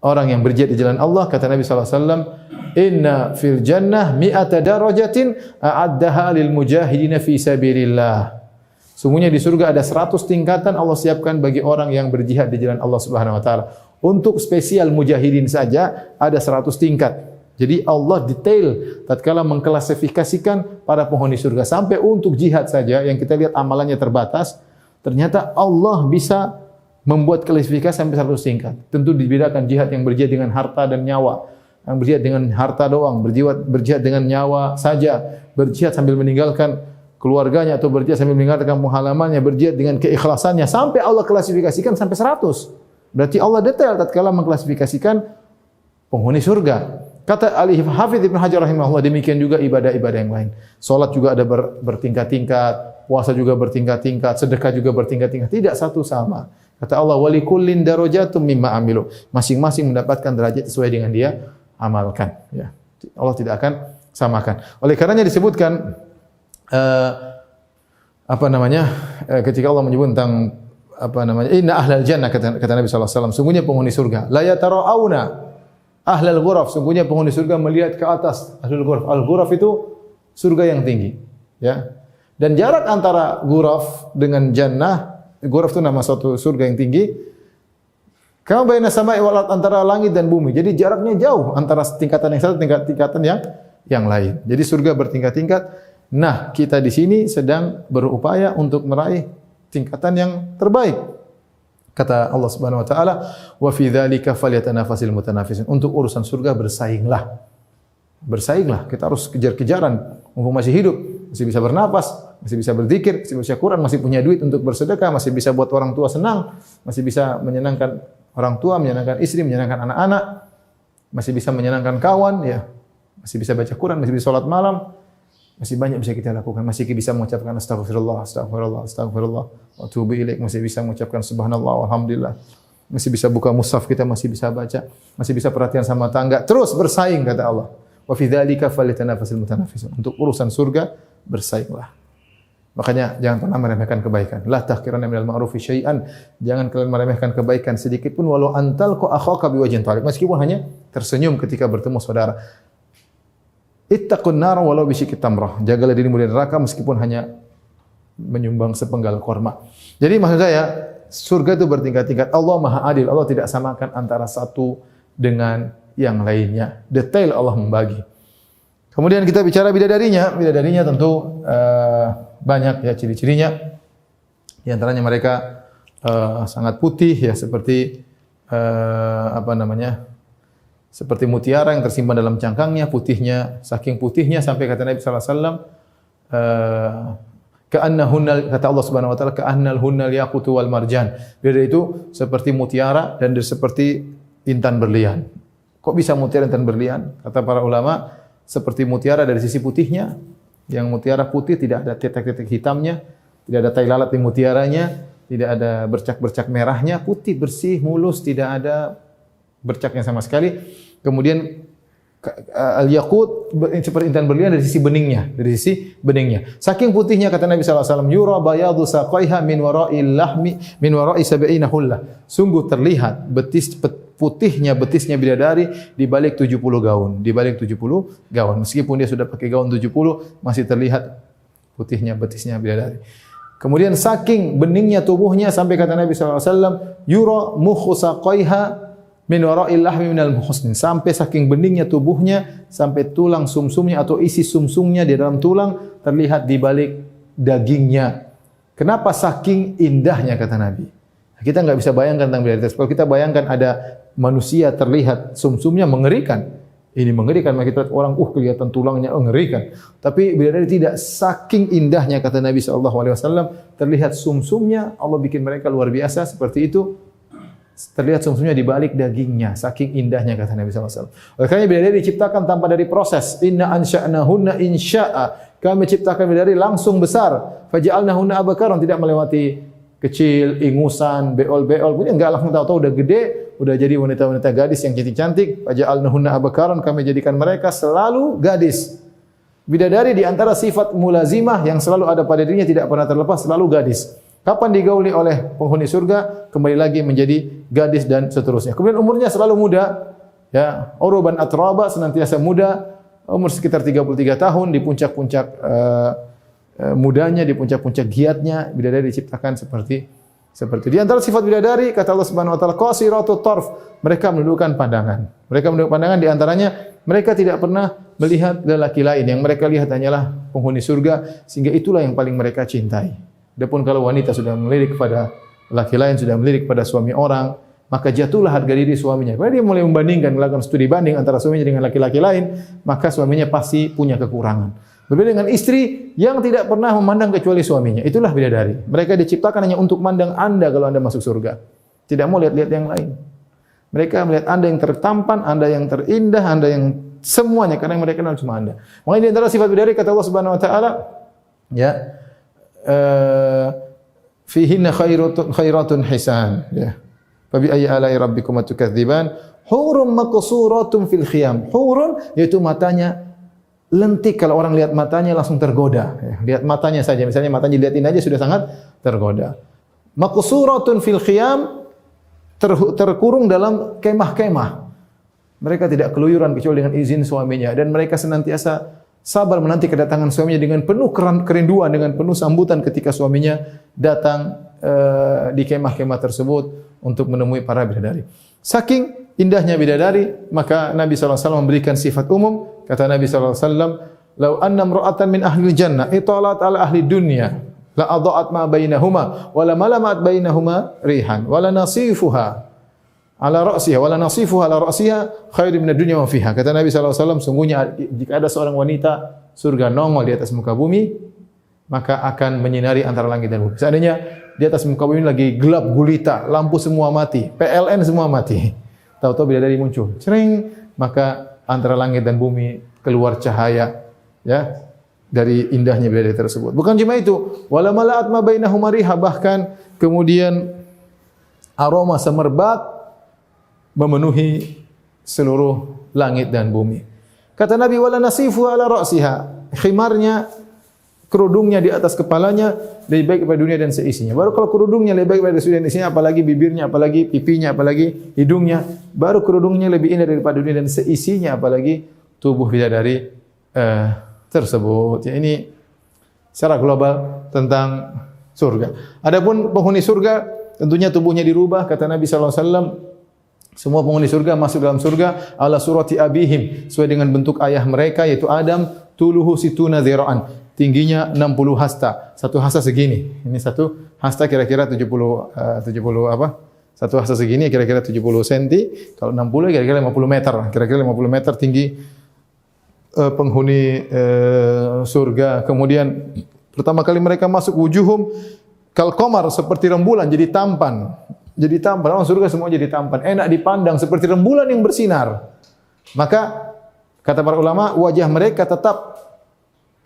orang yang berjihad di jalan Allah. Kata Nabi sallallahu alaihi wasallam, "Inna fil jannah mi'ata darajatin a'addaha lil mujahidin fi sabilillah." Sungguhnya di surga ada 100 tingkatan Allah siapkan bagi orang yang berjihad di jalan Allah Subhanahu wa taala. Untuk spesial mujahidin saja ada 100 tingkat. Jadi Allah detail tatkala mengklasifikasikan para penghuni surga sampai untuk jihad saja yang kita lihat amalannya terbatas, ternyata Allah bisa membuat klasifikasi sampai 100 tingkat. Tentu dibedakan jihad yang berjihad dengan harta dan nyawa. Yang berjihad dengan harta doang, berjihad dengan nyawa saja, berjihad sambil meninggalkan keluarganya atau berjihad sambil meninggalkan halamannya, berjihad dengan keikhlasannya sampai Allah klasifikasikan sampai 100. Berarti Allah detail tatkala mengklasifikasikan penghuni surga. Kata Al-Hafidz Ibnu Hajar rahimahullah, demikian juga ibadah-ibadah yang lain. Salat juga ada bertingkat-tingkat, puasa juga bertingkat-tingkat, sedekah juga bertingkat-tingkat, tidak satu sama. Kata Allah, walikullin darajatum mimma amilu. Masing-masing mendapatkan derajat sesuai dengan dia amalkan, ya. Allah tidak akan samakan. Oleh karenanya disebutkan ketika Allah menyebut tentang inna ahlal jannah, kata Nabi sallallahu alaihi wasallam, sungguhnya penghuni surga la yatara'auna ahlal ghuraf, sungguhnya penghuni surga melihat ke atas ahlul ghuraf. Al-ghuraf itu surga yang tinggi, ya. Dan jarak antara ghuraf dengan jannah, ghuraf itu nama suatu surga yang tinggi, kama baina sama'i wal ard, antara langit dan bumi. Jadi jaraknya jauh antara tingkatan yang satu dengan tingkatan yang lain. Jadi surga bertingkat-tingkat. Nah, kita di sini sedang berupaya untuk meraih tingkatan yang terbaik. Kata Allah Subhanahu wa taala, "Wa fi dzalika falyatanafasil mutanafisun." Untuk urusan surga bersainglah. Bersainglah, kita harus kejar-kejaran mumpung masih hidup, masih bisa bernapas, masih bisa berzikir, masih bisa Quran, masih punya duit untuk bersedekah, masih bisa buat orang tua senang, masih bisa menyenangkan orang tua, menyenangkan istri, menyenangkan anak-anak, masih bisa menyenangkan kawan, ya. Masih bisa baca Quran, masih bisa salat malam. Masih banyak bisa kita lakukan, masih bisa mengucapkan astagfirullah, astagfirullah, astagfirullah, wa atubu ilaik, masih bisa mengucapkan subhanallah, walhamdulillah. Masih bisa buka mushaf, kita masih bisa baca, masih bisa perhatian sama tangga. Terus bersaing, kata Allah. Wa fi dzalika falyatanafasil mutanafisun. Untuk urusan surga bersainglah. Makanya jangan pernah meremehkan kebaikan. La tahqiranna minal ma'rufi syai'an. Jangan kalian meremehkan kebaikan sedikit pun, walau antalqa akhaka biwajhin talib. Meskipun hanya tersenyum ketika bertemu saudara. Ittaqun nar walau bisyikki tamrah. Jagalah dirimu dari neraka meskipun hanya menyumbang sepenggal korma. Jadi maksud saya, surga itu bertingkat-tingkat. Allah Maha Adil. Allah tidak samakan antara satu dengan yang lainnya. Detail Allah membagi. Kemudian kita bicara bidadarinya. Bidadarinya tentu banyak ya ciri-cirinya. Di antaranya mereka sangat putih ya, seperti seperti mutiara yang tersimpan dalam cangkangnya, putihnya, saking putihnya sampai kata Nabi sallallahu alaihi wasallam, ka'annahunnal, kata Allah Subhanahu wa taala, ka'annalhunnal yaqutu wal marjan. Bidadari itu seperti mutiara dan seperti intan berlian. Kok bisa mutiara intan berlian? Kata para ulama, seperti mutiara dari sisi putihnya. Yang mutiara putih tidak ada titik-titik hitamnya, tidak ada tai lalat di mutiaranya, tidak ada bercak-bercak merahnya, putih bersih, mulus, tidak ada bercaknya sama sekali. Kemudian al-yaqut seperti intan berlian dari sisi beningnya. Saking putihnya kata Nabi sallallahu alaihi wasallam, yura bayadu saqaiha min wara'il lahmi min wara'i sab'ina hullah. Sungguh terlihat betisnya bidadari di balik 70 gaun, Meskipun dia sudah pakai gaun 70, masih terlihat putihnya betisnya bidadari. Kemudian saking beningnya tubuhnya sampai kata Nabi sallallahu alaihi wasallam, yura mukhu saqaiha min wara'il lahmi minal muhsnin, sampai saking beningnya tubuhnya, sampai tulang sumsumnya atau isi sumsumnya di dalam tulang terlihat di balik dagingnya. Kenapa saking indahnya kata Nabi? Kita enggak bisa bayangkan tentang bidadari. Kalau kita bayangkan ada manusia terlihat sumsumnya mengerikan. Ini mengerikan, maka kita lihat orang kelihatan tulangnya mengerikan. Tapi bidadari tidak, saking indahnya kata Nabi SAW, terlihat sumsumnya, Allah bikin mereka luar biasa seperti itu. Terlihat sumsumnya di balik dagingnya, saking indahnya kata Nabi SAW. Oleh karena bidadari diciptakan tanpa dari proses. Inna ansha'nahunna insya'a. Kami ciptakan bidadari langsung besar. Faja'alnahunna abakaran, tidak melewati kecil, ingusan, beol-beol. Punya enggak langsung tahu-tahu udah gede, udah jadi wanita-wanita gadis yang cantik-cantik. Faja'alnahunna abakaran, kami jadikan mereka selalu gadis. Bidadari di antara sifat mulazimah yang selalu ada pada dirinya, tidak pernah terlepas, selalu gadis. Kapan digauli oleh penghuni surga, kembali lagi menjadi gadis dan seterusnya. Kemudian umurnya selalu muda, ya, uruban atraba, senantiasa muda, umur sekitar 33 tahun, di puncak-puncak mudanya, di puncak-puncak giatnya, bidadari diciptakan seperti di antara sifat bidadari, kata Allah Subhanahu wa taala, qasiratut tarf, mereka menundukkan pandangan. Mereka menundukkan pandangan, di antaranya mereka tidak pernah melihat lelaki lain, yang mereka lihat hanyalah penghuni surga, sehingga itulah yang paling mereka cintai. Adapun kalau wanita sudah melirik kepada laki lain, sudah melirik kepada suami orang, maka jatuhlah harga diri suaminya. Kalau dia mulai membandingkan, melakukan studi banding antara suaminya dengan laki-laki lain, maka suaminya pasti punya kekurangan. Berbeda dengan istri yang tidak pernah memandang kecuali suaminya. Itulah bidadari. Mereka diciptakan hanya untuk memandang Anda kalau Anda masuk surga. Tidak mau lihat-lihat yang lain. Mereka melihat Anda yang tertampan, Anda yang terindah, Anda yang semuanya, karena yang mereka kenal cuma Anda. Makanya di antara sifat bidadari kata Allah Subhanahu wa taala, ya, fihinna khairatun hisan, ya. Fa bi ayyi ala'i rabbikuma tukadziban? Hurun maqsuratun fil khiyam. Hurun yaitu matanya lentik, kalau orang lihat matanya langsung tergoda, ya. Lihat matanya saja, misalnya matanya dilihatin aja sudah sangat tergoda. Maqsuratun fil khiyam, terkurung dalam kemah-kemah. Mereka tidak keluyuran kecuali dengan izin suaminya, dan mereka senantiasa sabar menanti kedatangan suaminya dengan penuh kerinduan, dengan penuh sambutan ketika suaminya datang di kemah-kemah tersebut untuk menemui para bidadari. Saking indahnya bidadari, maka Nabi SAW memberikan sifat umum. Kata Nabi SAW, "Lau anna imra'atan min ahli jannah italat ala ahli dunya, la adha'at ma bainahuma, wa la malamat bainahuma rihan, wa la nasifuha ala ra'siha, wa la nasifuha ala ra'siha khairum minad dunya wa fiha." Kata Nabi SAW, sungguhnya jika ada seorang wanita surga nongol di atas muka bumi, maka akan menyinari antara langit dan bumi. Seandainya di atas muka bumi lagi gelap gulita, lampu semua mati, PLN semua mati, tahu-tahu bidadari muncul, cering, maka antara langit dan bumi keluar cahaya, ya, dari indahnya bidadari tersebut. Bukan cuma itu, wala mala'at ma bainahuma riha, bahkan kemudian aroma semerbak memenuhi seluruh langit dan bumi. Kata Nabi, wala nasifu ala ra'siha, khimarnya, kerudungnya di atas kepalanya lebih baik daripada dunia dan seisinya. Baru kalau kerudungnya lebih baik daripada dunia dan seisinya, apalagi bibirnya, apalagi pipinya, apalagi hidungnya, baru kerudungnya lebih indah daripada dunia dan seisinya, apalagi tubuh bidadari tersebut. Ya, ini secara global tentang surga. Adapun penghuni surga, tentunya tubuhnya dirubah. Kata Nabi SAW, semua penghuni surga masuk dalam surga ala surati abihim, sesuai dengan bentuk ayah mereka, yaitu Adam. Tuluhu situna dzira'an, tingginya 60 hasta. Satu hasta segini. Ini satu hasta kira-kira 70 apa? Satu hasta segini kira-kira 70 cm. Kalau 60 kira-kira 50 meter. Kira-kira 50 meter tinggi penghuni surga. Kemudian pertama kali mereka masuk, wujuhum kal qamar, seperti rembulan, jadi tampan. Jadi tampan, orang surga semua jadi tampan, enak dipandang seperti rembulan yang bersinar. Maka kata para ulama, wajah mereka tetap,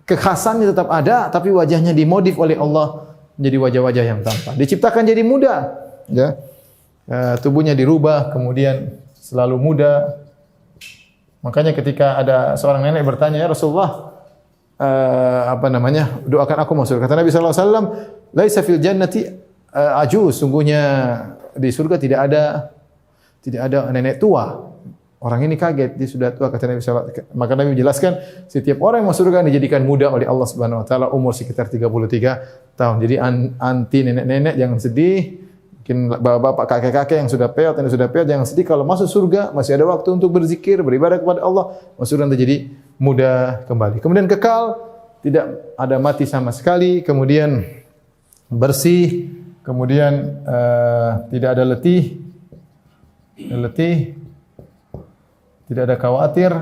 kekhasannya tetap ada, tapi wajahnya dimodif oleh Allah menjadi wajah-wajah yang tampan. Diciptakan jadi muda, ya. Tubuhnya dirubah, kemudian selalu muda. Makanya ketika ada seorang nenek bertanya, "Ya Rasulullah, doakan aku masuk." Kata Nabi sallallahu alaihi wasallam, "Laisa fil jannati ajuz." Sungguhnya di surga tidak ada nenek tua. Orang ini kaget, dia sudah tua, kata Nabi sallallahu alaihi wasallam. Maka Nabi menjelaskan, setiap orang yang masuk surga dijadikan muda oleh Allah Subhanahu wa taala, umur sekitar 33 tahun. Jadi anti nenek-nenek jangan sedih. Mungkin bapak-bapak, kakek-kakek yang sudah peot, jangan sedih kalau masuk surga masih ada waktu untuk berzikir, beribadah kepada Allah. Masuk surga nanti jadi mudah kembali. Kemudian kekal, tidak ada mati sama sekali, kemudian bersih, kemudian tidak ada letih, tidak ada khawatir,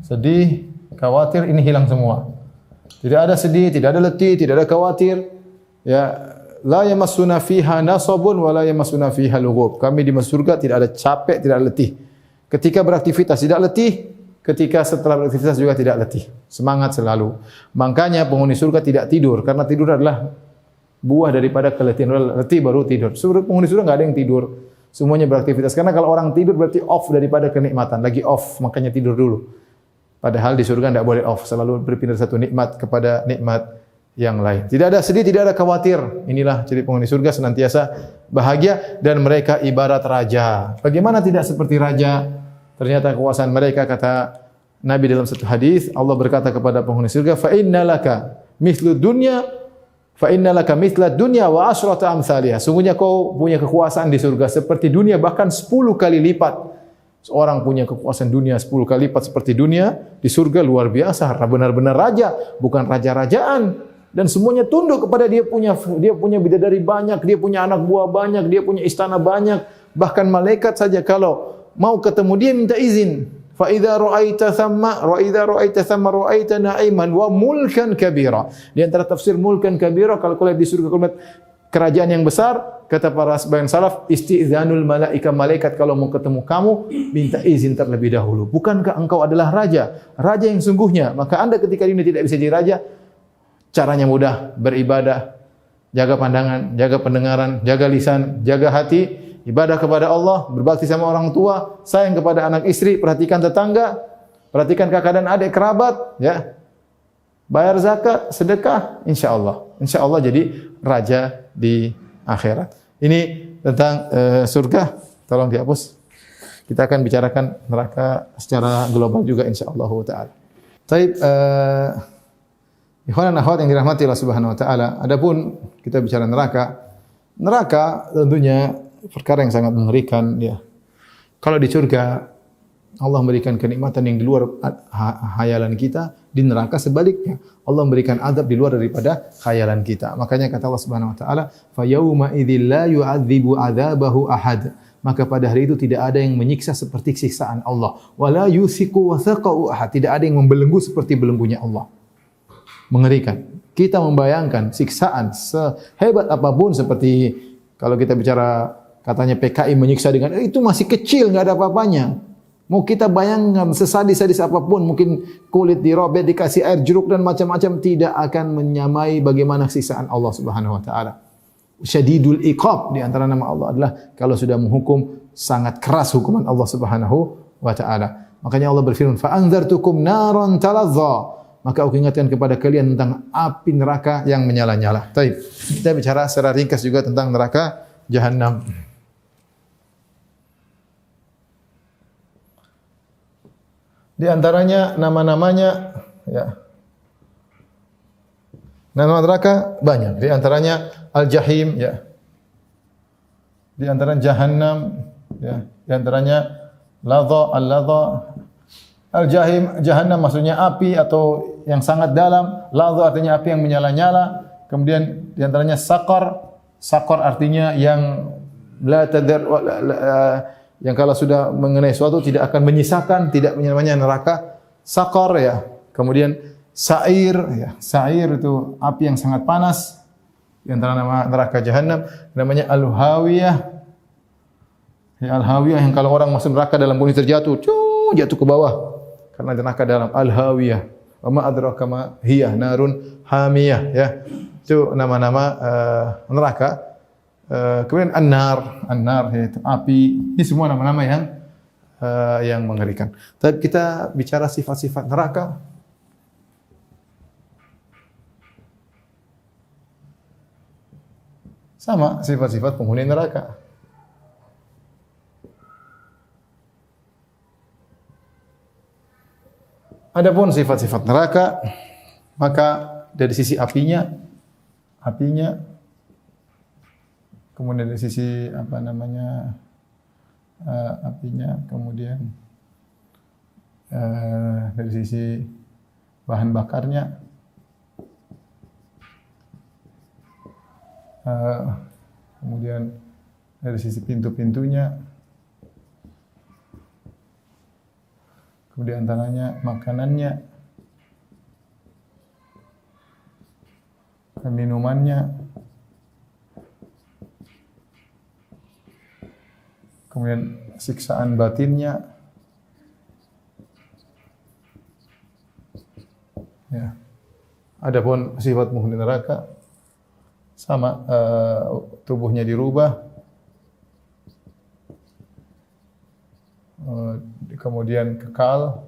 sedih, khawatir, ini hilang semua. Tidak ada sedih, tidak ada letih, tidak ada khawatir. Ya, la yamassuna fiha nasabun wa la yamassuna fiha lughub. Kami di surga tidak ada capek, tidak ada letih. Ketika beraktivitas tidak letih, ketika setelah beraktivitas juga tidak letih. Semangat selalu. Makanya penghuni surga tidak tidur, karena tidur adalah buah daripada keletihan. Letih baru tidur. Penghuni surga enggak ada yang tidur. Semuanya beraktivitas. Karena kalau orang tidur berarti off daripada kenikmatan. Lagi off, makanya tidur dulu. Padahal di surga tidak boleh off. Selalu berpindah satu nikmat kepada nikmat yang lain. Tidak ada sedih, tidak ada khawatir. Inilah ciri penghuni surga, senantiasa bahagia dan mereka ibarat raja. Bagaimana tidak seperti raja? Ternyata kekuasaan mereka, kata Nabi dalam satu hadis, Allah berkata kepada penghuni surga, "Fa innalaka mithlu dunya fa innalaka mithla dunya wa asyrata amsalihha." Sungguhnya kau punya kekuasaan di surga seperti dunia, bahkan 10 kali lipat. Seorang punya kekuasaan dunia 10 kali lipat seperti dunia, di surga luar biasa, benar-benar raja, bukan raja-rajaan. Dan semuanya tunduk kepada dia punya bidadari banyak, dia punya anak buah banyak, dia punya istana banyak. Bahkan malaikat saja kalau mau ketemu dia minta izin. Fa idza ra'aita thamma ra'aita na'iman wa mulkan kabira. Di antara tafsir mulkan kabira, kalau kau lihat di surga kau lihat kerajaan yang besar, kata para sebagian salaf, isti'zanul malaika, malaikat kalau mau ketemu kamu minta izin terlebih dahulu. Bukankah engkau adalah raja? Raja yang sungguhnya. Maka Anda ketika ini tidak bisa jadi raja, caranya mudah, beribadah, jaga pandangan, jaga pendengaran, jaga lisan, jaga hati, ibadah kepada Allah, berbakti sama orang tua, sayang kepada anak istri, perhatikan tetangga, perhatikan kakak dan adik kerabat, ya. Bayar zakat, sedekah, insyaallah jadi raja di akhirat. Ini tentang surga, tolong dihapus. Kita akan bicarakan neraka secara global juga insyaallah taala. Baik, ikhwan dan akhwat yang dirahmati Allah Subhanahu wa taala, adapun kita bicara neraka tentunya perkara yang sangat mengerikan, ya. Kalau di surga Allah memberikan kenikmatan yang di luar khayalan kita, di neraka sebaliknya Allah memberikan azab di luar daripada khayalan kita. Makanya kata Allah Subhanahu wa taala, "Fa yauma idzil la yu'adzibu 'adzabahu ahad." Maka pada hari itu tidak ada yang menyiksa seperti siksaan Allah. Wala yusiku wathaqa'u ahad. Tidak ada yang membelenggu seperti belenggunya Allah. Mengerikan. Kita membayangkan siksaan sehebat apapun, seperti kalau kita bicara katanya PKI menyiksa dengan itu masih kecil, enggak ada apa-apanya. Mau kita bayangkan sesadis-sadis apapun, mungkin kulit dirobek, dikasih air jeruk dan macam-macam, tidak akan menyamai bagaimana siksaan Allah Subhanahu wa taala. Syadidul iqab, di antara nama Allah adalah kalau sudah menghukum sangat keras hukuman Allah Subhanahu wa taala. Makanya Allah berfirman, "Fa anzartukum naran talazza." Maka aku ingatkan kepada kalian tentang api neraka yang menyala-nyala. Baik, kita bicara secara ringkas juga tentang neraka Jahannam. Di antaranya nama-namanya, ya. Nama neraka banyak. Di antaranya Al-Jahim, ya. Di antaranya Jahannam, ya. Di antaranya Ladha, Al-Ladha. Al-Jahim, Jahannam maksudnya api atau yang sangat dalam. Ladha artinya api yang menyala-nyala. Kemudian di antaranya Saqar. Saqar artinya yang la tadar yang kalau sudah mengenai suatu tidak akan menyisakan, tidak namanya neraka Saqar, ya. Kemudian Sa'ir, ya. Sa'ir itu api yang sangat panas. Di antara nama neraka Jahannam namanya Al-Hawiyah. Ya, Al-Hawiyah yang kalau orang masuk neraka dalam bunyi terjatuh, jatuh ke bawah. Karena neraka dalam Al-Hawiyah. Wa ma adraka ma hiya narun hamiyah, ya. Itu nama-nama neraka. Kemudian An-Nar yaitu api. Ini semua nama-nama yang mengerikan. Tapi kita bicara sifat-sifat neraka. Sama sifat-sifat penghuni neraka. Adapun sifat-sifat neraka, maka dari sisi apinya kemudian dari sisi apa namanya apinya, kemudian dari sisi bahan bakarnya, kemudian dari sisi pintu-pintunya, kemudian antaranya makanannya, minumannya, kemudian siksaan batinnya, ya. Adapun sifat penghuni neraka sama, tubuhnya dirubah, kemudian kekal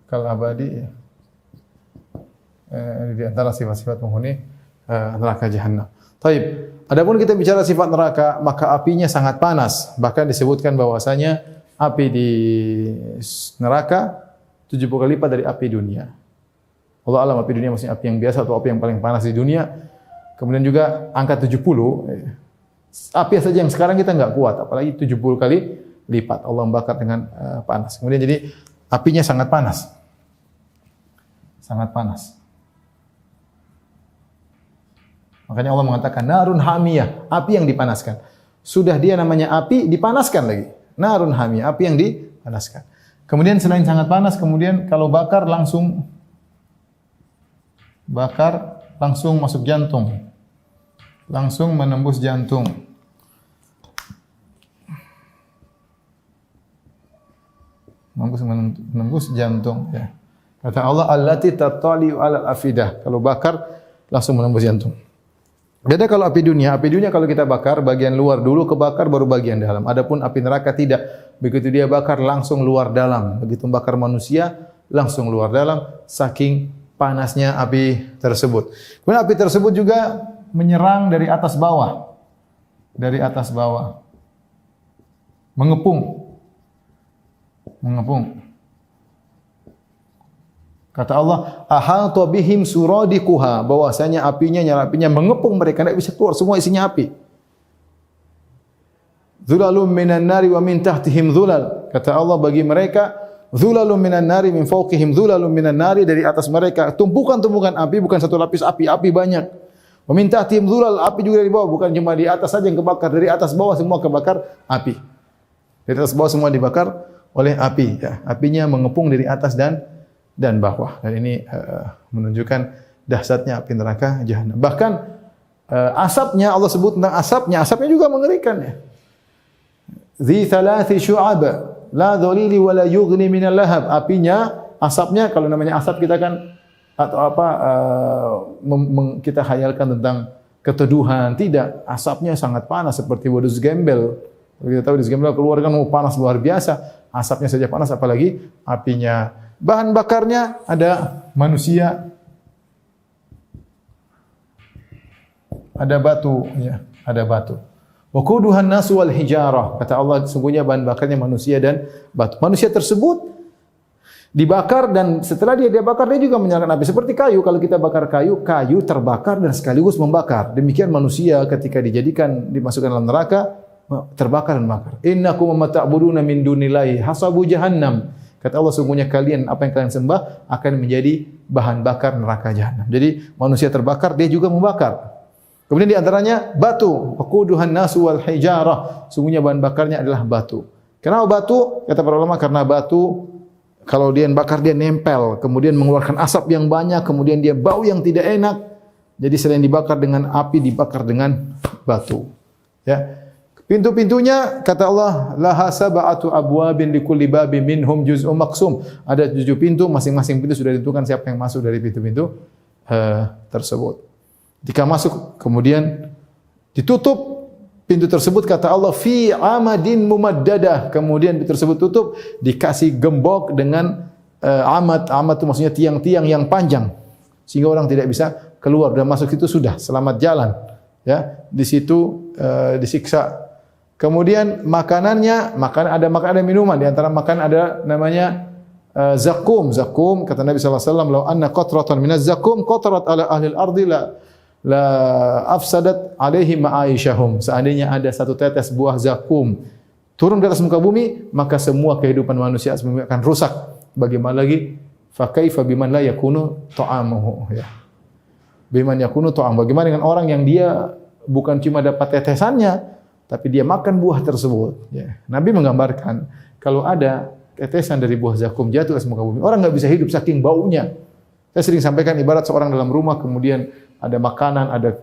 abadi, ya. Di antara sifat-sifat penghuni neraka jahanam. Taib. Adapun kita bicara sifat neraka, maka apinya sangat panas. Bahkan disebutkan bahwasanya api di neraka 70 kali lipat dari api dunia. Allah alam api dunia maksudnya api yang biasa atau api yang paling panas di dunia. Kemudian juga angka 70, api saja yang sekarang kita enggak kuat, apalagi 70 kali lipat Allah membakar dengan panas. Kemudian jadi apinya sangat panas. Sangat panas. Makanya Allah mengatakan narun hamiyah, api yang dipanaskan. Sudah dia namanya api, dipanaskan lagi. Narun hamiyah, api yang dipanaskan. Kemudian selain sangat panas, kemudian kalau bakar langsung masuk jantung. Langsung menembus jantung. Menembus jantung, ya. Kata Allah, allati tattali'u 'alal afidah. Kalau bakar langsung menembus jantung. Beda kalau api dunia kalau kita bakar bagian luar dulu kebakar baru bagian dalam. Adapun api neraka tidak. Begitu dia bakar langsung luar dalam. Begitu bakar manusia langsung luar dalam saking panasnya api tersebut. Kemudian api tersebut juga menyerang dari atas bawah. Dari atas bawah. Mengepung. Kata Allah, ahata bihim suradikuha, bahwasanya nyala apinya mengepung mereka, tidak bisa keluar, semua isinya api. Dhulalum minan nari wa min tahtihim dhulal. Kata Allah bagi mereka, dhulalum minan nari min fawqihim dhulalum minan nari, dari atas mereka tumpukan-tumpukan api, bukan satu lapis api banyak. Wa min tahtihim dhulal, api juga dari bawah, bukan cuma di atas saja yang kebakar, dari atas bawah semua kebakar api. Dari atas bawah semua dibakar oleh api, ya. Apinya mengepung dari atas dan bawah. Dan ini menunjukkan dahsyatnya api neraka jahanam. Bahkan asapnya, Allah sebut tentang asapnya juga mengerikan, ya. Dzi thalathi syu'ab la dhalili wa la yughni minal lahab. Apinya, asapnya, kalau namanya asap kita kan atau apa kita khayalkan tentang keteduhan. Tidak, asapnya sangat panas seperti wadus gembel. Kita tahu wadus gembel keluarkan panas luar biasa. Asapnya saja panas, apalagi apinya. Bahan bakarnya ada manusia, ada batu, ya, ada batu. Waquduhan nasu wal hijarah. Kata Allah, sungguhnya bahan bakarnya manusia dan batu. Manusia tersebut dibakar dan setelah dia bakar dia juga menyalakan api. Seperti kayu, kalau kita bakar kayu terbakar dan sekaligus membakar. Demikian manusia ketika dimasukkan dalam neraka, terbakar dan bakar. Innakum ma ta'buduna min dunillahi hasabu jahannam. Kata Allah, sungguhnya kalian, apa yang kalian sembah akan menjadi bahan bakar neraka jahanam. Jadi manusia terbakar, dia juga membakar. Kemudian di antaranya batu, waquduhan nasu wal hijarah. Sungguhnya bahan bakarnya adalah batu. Kenapa batu? Kata para ulama, karena batu kalau dia bakar dia nempel, kemudian mengeluarkan asap yang banyak, kemudian dia bau yang tidak enak. Jadi selain dibakar dengan api, dibakar dengan batu. Ya. Pintu-pintunya kata Allah, laha sab'atu abwabin likulli babin minhum juz'un maqsum. Ada 7 pintu, masing-masing pintu sudah ditentukan siapa yang masuk dari pintu-pintu tersebut. Jika masuk kemudian ditutup pintu tersebut, kata Allah, fi amadin mumaddadah. Kemudian pintu tersebut tutup, dikasih gembok dengan amad. Amad itu maksudnya tiang-tiang yang panjang sehingga orang tidak bisa keluar. Dan masuk itu sudah selamat jalan. Ya, di situ disiksa. Kemudian makanannya, ada minuman. Di antara makan ada namanya zakum. Zakum, kata Nabi sallallahu alaihi wasallam, "Lau anna qatratan minaz zakum qatarat ala ahli al-ardi la afsadat alaihim ma'aishahum. Seandainya ada satu tetes buah zakum turun ke atas muka bumi, maka semua kehidupan manusia akan rusak. Bagaimana lagi? Fa kaifa biman la yakunu ta'amuhu, ya. Biman yakunu ta'am. Bagaimana dengan orang yang dia bukan cuma dapat tetesannya, tapi dia makan buah tersebut, ya. Nabi menggambarkan kalau ada tetesan dari buah zakum jatuh ke atas muka bumi, orang enggak bisa hidup saking baunya. Saya sering sampaikan ibarat seorang dalam rumah, kemudian ada makanan, ada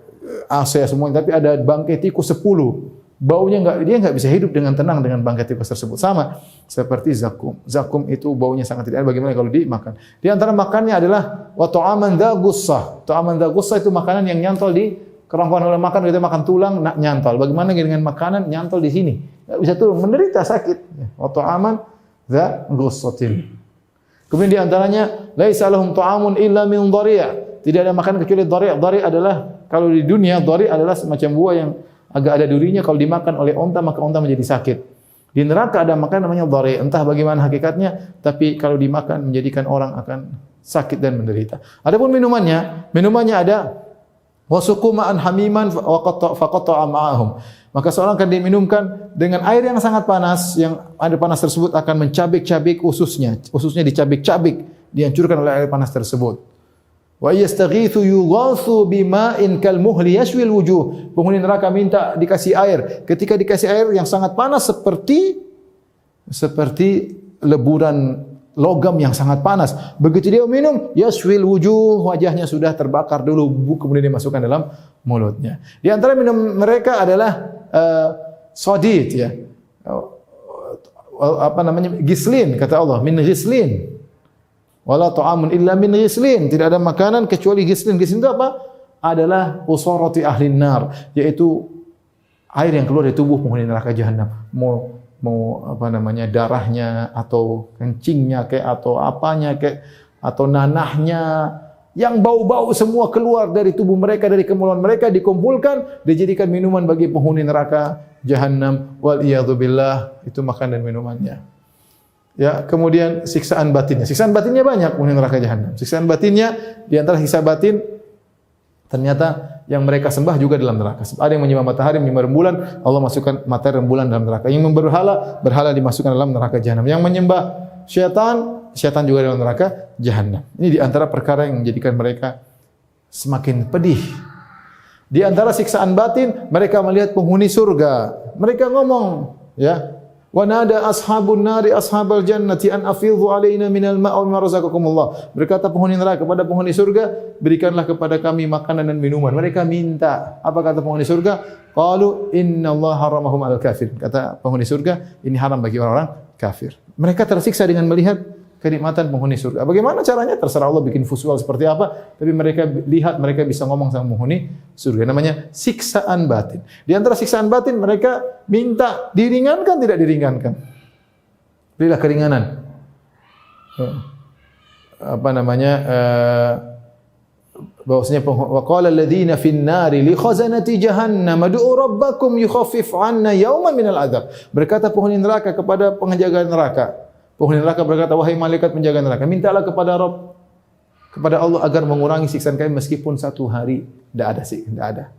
AC semuanya, tapi ada bangkai tikus 10. Baunya dia enggak bisa hidup dengan tenang dengan bangkai tikus tersebut. Sama seperti zakum. Zakum itu baunya sangat tidak enak. Bagaimana kalau dimakan? Di antara makannya adalah wa ta'aman dza gussah. Ta'aman dza gussah itu makanan yang nyantol di kerongkongan. Kalau makan kita makan tulang nyantol. Bagaimana dengan makanan nyantol di sini? Enggak bisa turun, menderita sakit. Wa ta'aman dza gussatin. Kemudian di antaranya laisa lahum ta'amun illa min dhari'. Tidak ada makanan kecuali dhari'. Dhari' adalah kalau di dunia dhari' adalah semacam buah yang agak ada durinya, kalau dimakan oleh onta maka onta menjadi sakit. Di neraka ada makanan namanya dhari'. Entah bagaimana hakikatnya, tapi kalau dimakan menjadikan orang akan sakit dan menderita. Adapun minumannya ada wasuqu ma'an hamiman faqata'a ma'ahum. Maka seorang akan diminumkan dengan air yang sangat panas, yang ada panas tersebut akan mencabik-cabik ususnya dicabik-cabik, dihancurkan oleh air panas tersebut. Wa yastaghithu yughathu bima'in kalmuhli yashwil wujuh. Penghuni neraka minta dikasih air. Ketika dikasih air yang sangat panas seperti leburan logam yang sangat panas. Begitu dia minum, yashwil wujuh, wajahnya sudah terbakar dulu, kemudian dimasukkan dalam mulutnya. Di antara minum mereka adalah sadid, ya. Gislin, kata Allah, min gislin. Wala ta'amun illa min ghislin. Tidak ada makanan kecuali ghislin. Ghislin itu apa? Adalah usarati ahlin nar, yaitu air yang keluar dari tubuh penghuni neraka jahanam. Mau darahnya atau kencingnya atau apanya atau nanahnya yang bau-bau semua keluar dari tubuh mereka, dari kemuluan mereka, dikumpulkan, dijadikan minuman bagi penghuni neraka jahanam. Wal iyadzu billah, itu makan dan minumannya. Ya, kemudian siksaan batinnya. Siksaan batinnya banyak penghuni neraka jahanam. Siksaan batinnya, di antara siksa batin ternyata yang mereka sembah juga dalam neraka. Ada yang menyembah matahari, menyembah rembulan, Allah masukkan matahari rembulan dalam neraka. Yang berhala dimasukkan dalam neraka jahanam. Yang menyembah syaitan juga dalam neraka jahanam. Ini di antara perkara yang menjadikan mereka semakin pedih. Di antara siksaan batin, mereka melihat penghuni surga. Mereka ngomong, ya, wa nada ashabun nari ashabal jannati an afidhu alaina minal ma'i mimma razaqakumullah. Berkata penghuni neraka kepada penghuni surga, berikanlah kepada kami makanan dan minuman. Mereka minta. Apa kata penghuni surga? Qalu innallaha haramahum al kafir. Kata penghuni surga, ini haram bagi orang-orang kafir. Mereka tersiksa dengan melihat kenikmatan penghuni surga. Bagaimana caranya? Terserah Allah bikin visual seperti apa, tapi mereka lihat, mereka bisa ngomong sama penghuni surga. Namanya siksaan batin. Di antara siksaan batin, mereka minta diringankan, tidak diringankan. Berilah keringanan. Bahwasanya wa qala alladziina fin nari li khazanati jahannam ud'u rabbakum yukhaffif 'anna yawman minal 'adzab. Berkata penghuni neraka kepada penjaga neraka. Penghuni neraka berkata, wahai malaikat penjaga neraka, mintalah kepada Allah agar mengurangi siksaan kami meskipun satu hari. Tidak ada.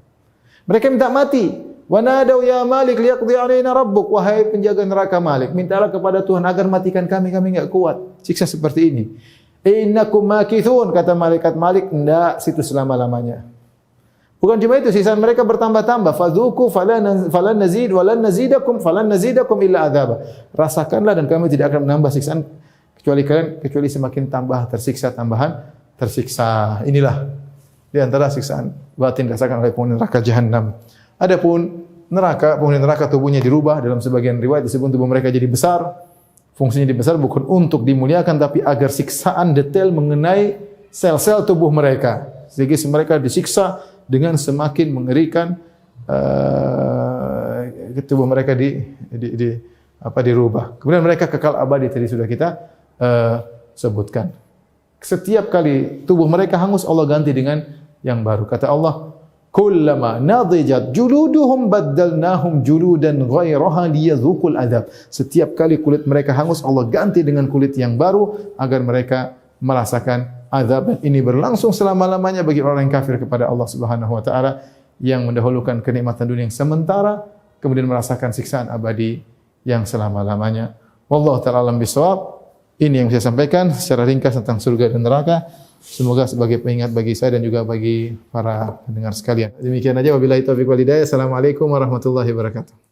Mereka minta mati. Wa nadaw ya Malik liyaqdi 'alaina rabbuk. Wahai penjaga neraka Malik, mintalah kepada Tuhan agar matikan kami enggak kuat siksa seperti ini. Innakum makithun, kata malaikat Malik, enggak situ selama-lamanya. Bukan cuma itu, siksaan mereka bertambah-tambah. Fadzuku falan nazidakum illa adzaba. Rasakanlah dan kami tidak akan menambah siksaan kecuali semakin tambah tersiksa. Inilah di antara siksaan batin dirasakan oleh penghuni neraka jahanam. Adapun penghuni neraka tubuhnya dirubah, dalam sebagian riwayat disebut tubuh mereka jadi besar. Fungsinya dibesar bukan untuk dimuliakan, tapi agar siksaan detail mengenai sel-sel tubuh mereka. Sehingga mereka disiksa dengan semakin mengerikan, tubuh mereka dirubah. Kemudian mereka kekal abadi, tadi sudah kita sebutkan. Setiap kali tubuh mereka hangus, Allah ganti dengan yang baru. Kata Allah, kullama nadijat juluduhum baddalnahum juludan ghairaha liyadzuqul adzab. Setiap kali kulit mereka hangus, Allah ganti dengan kulit yang baru agar mereka merasakan azab ini berlangsung selama-lamanya bagi orang yang kafir kepada Allah Subhanahu wa taala yang mendahulukan kenikmatan dunia yang sementara kemudian merasakan siksaan abadi yang selama-lamanya. Wallahu taala alam bisawab. Ini yang saya sampaikan secara ringkas tentang surga dan neraka. Semoga sebagai pengingat bagi saya dan juga bagi para pendengar sekalian. Demikian aja, wabillahi taufiq wal hidayah. Assalamualaikum warahmatullahi wabarakatuh.